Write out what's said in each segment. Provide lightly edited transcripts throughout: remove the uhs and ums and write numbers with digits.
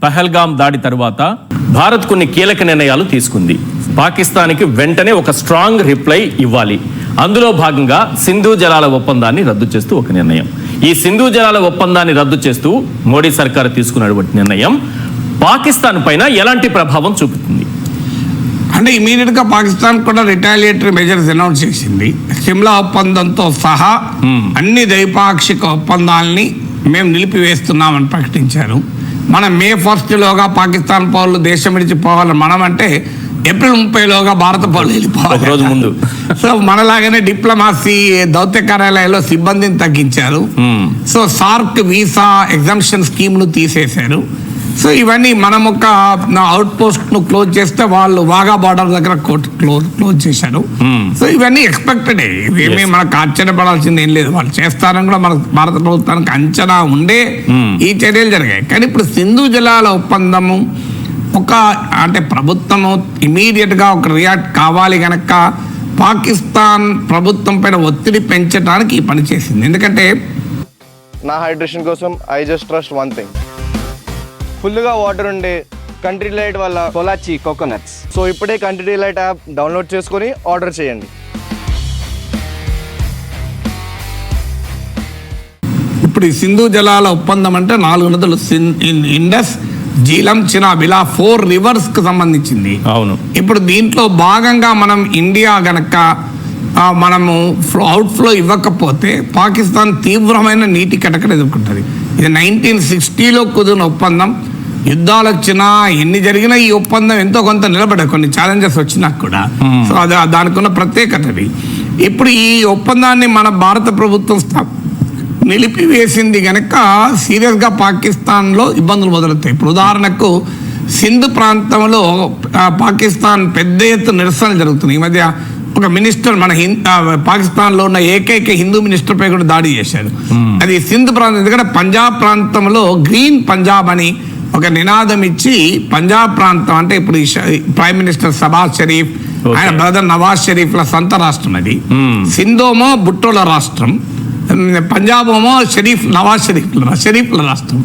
పహల్గామ్ దాడి తరువాత భారత్ కొన్ని కీలక నిర్ణయాలు తీసుకుంది. పాకిస్తాన్కి వెంటనే ఒక స్ట్రాంగ్ రిప్లై ఇవ్వాలి. అందులో భాగంగా సింధు జలాల ఒప్పందాన్ని రద్దు చేస్తూ ఒక నిర్ణయం. ఈ సింధు జలాల ఒప్పందాన్ని రద్దు చేస్తూ మోడీ సర్కారు తీసుకున్నటువంటి నిర్ణయం పాకిస్తాన్ పైన ఎలాంటి ప్రభావం చూపుతుంది? అంటే ఇమీడియట్ గా పాకిస్తాన్ కూడా రిటాలియేటరీ మెజర్స్ అనౌన్స్ చేసింది. సిమ్లా ఒప్పందంతో సహా అన్ని ద్వైపాక్షిక ఒప్పందాలని మేము నిలిపివేస్తున్నామని ప్రకటించారు. మనం మే 1 లోగా పాకిస్తాన్ పౌరులు దేశం విడిచిపోవాలి. మనం అంటే ఏప్రిల్ 30 లోగా భారత పౌరులు వెళ్ళిపోవాలి రోజు ముందు. సో మనలాగానే డిప్లొమాసీ దౌత్య కార్యాలయాల్లో సిబ్బందిని తగ్గించారు. So SAARC visa exemption scheme ను తీసేశారు. సో ఇవన్నీ మనం ఒక అవుట్ పోస్ట్ ను క్లోజ్ చేస్తే వాళ్ళు వాగా బార్డర్ దగ్గర క్లోజ్ చేశారు. సో ఇవన్నీ ఎక్స్పెక్టెడ్. ఇవేమీ మనకు ఆశ్చర్యపడాల్సింది ఏం లేదు. వాళ్ళు చేస్తారని కూడా మన భారత ప్రభుత్వానికి అంచనా ఉండే ఈ చర్యలు జరిగాయి. కానీ ఇప్పుడు సింధు జలాల ఒప్పందము అంటే ప్రభుత్వము ఇమీడియట్ గా ఒక రియాక్ట్ కావాలి గనక పాకిస్తాన్ ప్రభుత్వం పైన ఒత్తిడి పెంచడానికి ఈ పని చేసింది. ఎందుకంటే నా హైడ్రేషన్ కోసం I just trust one thing, ఫుల్గా వాటర్ ఉండే కంట్రీ డిలైట్ వల్ల పొలాచి కోకోనట్స్. సో ఇప్పుడే కంట్రీ డిలైట్ యాప్ డౌన్లోడ్ చేసుకొని ఆర్డర్ చేయండి. ఇప్పుడు ఈ సింధు జలాల ఒప్పందం అంటే 4 నదులు ఇండస్, జీలం, చినాబ్ ఇలా 4 రివర్స్ కు సంబంధించింది. అవును. ఇప్పుడు దీంట్లో భాగంగా మనం ఇండియా గనక మనము అవుట్ ఫ్లో ఇవ్వకపోతే పాకిస్తాన్ తీవ్రమైన నీటి కటకట ఎదుర్కొంటుంది. ఇది 1960లో కుదిరిన ఒప్పందం. యుద్ధాలు వచ్చినా ఎన్ని జరిగినా ఈ ఒప్పందం ఎంతో కొంత నిలబడే కొన్ని ఛాలెంజెస్ వచ్చినా కూడా. సో అది దానికి ఉన్న ప్రత్యేకతది. ఇప్పుడు ఈ ఒప్పందాన్ని మన భారత ప్రభుత్వం నిలిపివేసింది గనక సీరియస్గా పాకిస్తాన్లో ఇబ్బందులు మొదలవుతాయి. ఇప్పుడు ఉదాహరణకు సింధు ప్రాంతంలో పాకిస్తాన్ పెద్ద ఎత్తున నిరసనలు జరుగుతున్నాయి. ఈ మధ్య ఒక మినిస్టర్ మన పాకిస్తాన్లో ఉన్న ఏకైక హిందూ మినిస్టర్ పై కూడా దాడి చేశారు. అది సింధు ప్రాంతం. ఎందుకంటే పంజాబ్ ప్రాంతంలో గ్రీన్ పంజాబ్ అని ఒక నినాదం ఇచ్చి పంజాబ్ ప్రాంతం అంటే ఇప్పుడు ప్రైమ్ మినిస్టర్ షబాజ్ షరీఫ్ ఆయన బ్రదర్ నవాజ్ షరీఫ్ల సొంత రాష్ట్రం అది. సింధోమో భుట్టోల రాష్ట్రం, పంజాబ్ ఏమో నవాజ్ షరీఫ్ల రాష్ట్రం.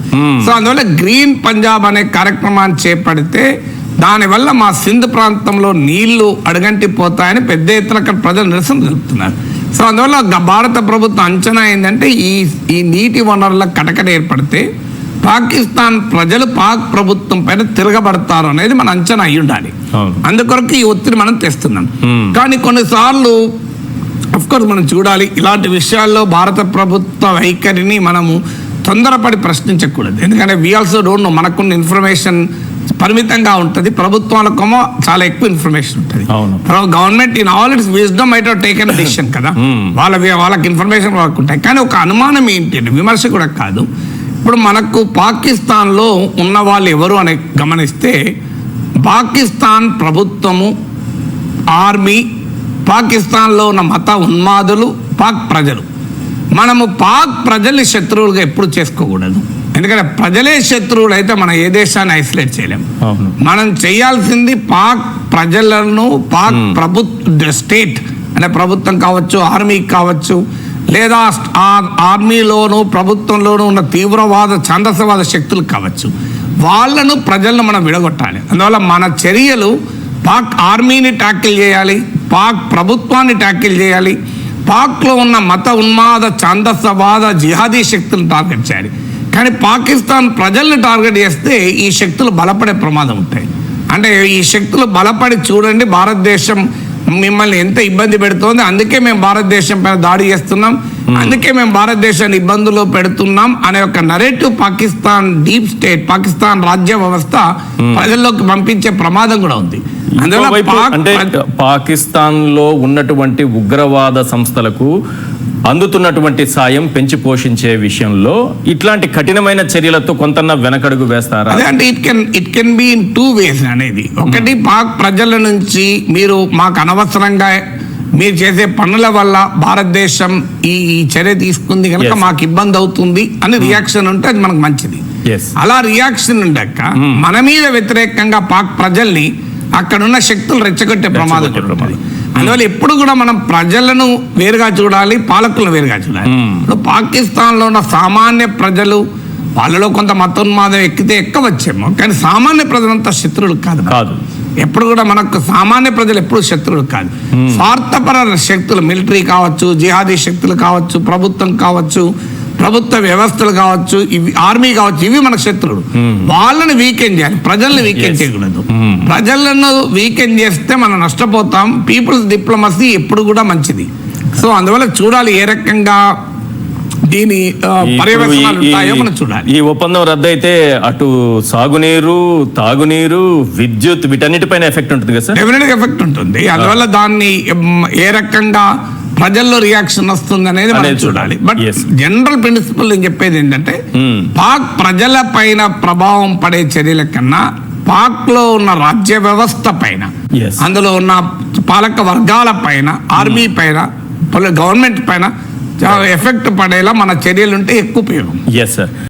సో అందువల్ల గ్రీన్ పంజాబ్ అనే కార్యక్రమాన్ని చేపడితే దానివల్ల మా సింధు ప్రాంతంలో నీళ్లు అడుగంటిపోతాయని పెద్ద ఎత్తున అక్కడ ప్రజలు నిరసన తెలుపుతున్నారు. సో అందువల్ల భారత ప్రభుత్వం అంచనా ఏంటంటే ఈ నీటి వనరుల కటకట ఏర్పడితే పాకిస్తాన్ ప్రజలు పాక్ ప్రభుత్వం పైన తిరగబడతారు అనేది మన అంచనా అయి ఉండాలి. అందుకొరకు ఈ ఒత్తిడి మనం తెస్తున్నాం. కానీ కొన్నిసార్లు అఫ్కోర్స్ మనం చూడాలి, ఇలాంటి విషయాల్లో భారత ప్రభుత్వ వైఖరిని మనము తొందరపడి ప్రశ్నించకూడదు. ఎందుకంటే వి ఆల్సో డోంట్ నో, మనకున్న ఇన్ఫర్మేషన్ పరిమితంగా ఉంటుంది, ప్రభుత్వాలకేమో చాలా ఎక్కువ ఇన్ఫర్మేషన్ ఉంటుంది. Government in all it's wisdom might have taken decision కదా, వాళ్ళకి ఇన్ఫర్మేషన్ వాళ్ళకు ఉంటాయి. కానీ ఒక అనుమానం ఏంటి, విమర్శ కూడా కాదు. ఇప్పుడు మనకు పాకిస్తాన్లో ఉన్న వాళ్ళు ఎవరు అని గమనిస్తే పాకిస్తాన్ ప్రభుత్వము, ఆర్మీ, పాకిస్తాన్లో ఉన్న మత ఉన్మాదులు, పాక్ ప్రజలు. మనము పాక్ ప్రజల్ని శత్రువులుగా ఎప్పుడు చేసుకోకూడదు. ఎందుకంటే ప్రజలే శత్రువులు అయితే మనం ఏ దేశాన్ని ఐసోలేట్ చేయలేము. మనం చేయాల్సింది పాక్ ప్రజలను, పాక్ ప్రభుత్వ స్టేట్ అంటే ప్రభుత్వం కావచ్చు, ఆర్మీ కావచ్చు, లేదా ఆర్మీలోను ప్రభుత్వంలోనూ ఉన్న తీవ్రవాద ఛాందసవాద శక్తులు కావచ్చు, వాళ్ళను ప్రజలను మనం విడగొట్టాలి. అందువల్ల మన చర్యలు పాక్ ఆర్మీని ట్యాకిల్ చేయాలి, పాక్ ప్రభుత్వాన్ని ట్యాకిల్ చేయాలి, పాక్లో ఉన్న మత ఉన్మాద ఛాందసవాద జిహాదీ శక్తులను టార్గెట్ చేయాలి. కానీ పాకిస్తాన్ ప్రజల్ని టార్గెట్ చేస్తే ఈ శక్తులు బలపడే ప్రమాదం ఉంటాయి. అంటే ఈ శక్తులు బలపడి చూడండి భారతదేశం మిమ్మల్ని ఎంత ఇబ్బంది పెడుతోంది, అందుకే మేము భారతదేశం పైన దాడి చేస్తున్నాం, అందుకే మేము భారతదేశాన్ని ఇబ్బందుల్లో పెడుతున్నాం అనే ఒక narrative Pakistan deep state, Pakistan రాజ్య వ్యవస్థ ప్రజల్లోకి పంపించే ప్రమాదం కూడా ఉంది. అంటే పాకిస్తాన్ లో ఉన్నటువంటి ఉగ్రవాద సంస్థలకు అందుతున్నటువంటి సాయం పెంచి పోషించే విషయంలో ఇట్లాంటి కఠినమైన చర్యలతో కొంత వెనకడుగు వేస్తారా? అంటే it can be in 2 ways అనేది. ఒకటి, పాక్ ప్రజల నుంచి మీరు మాకు అనవసరంగా మీరు చేసే పనుల వల్ల భారతదేశం ఈ చర్య తీసుకుంది కనుక మాకు ఇబ్బంది అవుతుంది అని రియాక్షన్ ఉంటే అది మనకు మంచిది. అలా రియాక్షన్ ఉండక మన మీద వ్యతిరేకంగా పాక్ ప్రజల్ని అక్కడున్న శక్తులు రెచ్చగొట్టే ప్రమాదం ఉంటుంది. అందువల్ల ఎప్పుడు కూడా మనం ప్రజలను వేరుగా చూడాలి, పాలకులను వేరుగా చూడాలి. ఇప్పుడు పాకిస్తాన్లో ఉన్న సామాన్య ప్రజలు వాళ్ళలో కొంత మతోన్మాదం ఎక్కితే ఎక్కవచ్చేమో, కానీ సామాన్య ప్రజలంతా శత్రువులు కాదు. ఎప్పుడు కూడా మనకు సామాన్య ప్రజలు ఎప్పుడు శత్రువులు కాదు. స్వార్థపర శక్తులు, మిలిటరీ కావచ్చు, జిహాదీ శక్తులు కావచ్చు, ప్రభుత్వం కావచ్చు, ప్రభుత్వ వ్యవస్థలు కావచ్చు, ఇవి ఆర్మీ కావచ్చు, ఇవి మన శత్రువులు. వాళ్ళని వీకెండ్ చేయాలి, ప్రజల్ని వీకెండ్ చేయకూడదు. ప్రజలను వీకెండ్ చేస్తే మనం నష్టపోతాం. పీపుల్స్ డిప్లొమసీ ఎప్పుడు కూడా మంచిది. సో అందువల్ల చూడాలి ఏ రకంగా దీని పర్యవేక్షణలు ఉంటాయో మనం చూడాలి. ఈ ఒప్పందం రద్దయితే అటు సాగునీరు, తాగునీరు, విద్యుత్ వీటన్నిటిపైన ఎఫెక్ట్ ఉంటుంది కదా సార్? డెఫినెట్ ఎఫెక్ట్ ఉంటుంది. అందువల్ల దాన్ని ఏ రకంగా ప్రజల్లో రియాక్షన్ వస్తుంది అనేది మనం చూడాలి. బట్ జనరల్ ప్రిన్సిపల్ నేను చెప్పేది ఏంటంటే, పాక్ ప్రజల పైన ప్రభావం పడే చర్యల కన్నా పాక్ లో ఉన్న రాజ్య వ్యవస్థ పైన, అందులో ఉన్న పాలక వర్గాల పైన, ఆర్మీ పైన, గవర్నమెంట్ పైన చాలా ఎఫెక్ట్ పడేలా మన చర్యలుంటే ఎక్కువ ఉపయోగం. Yes sir.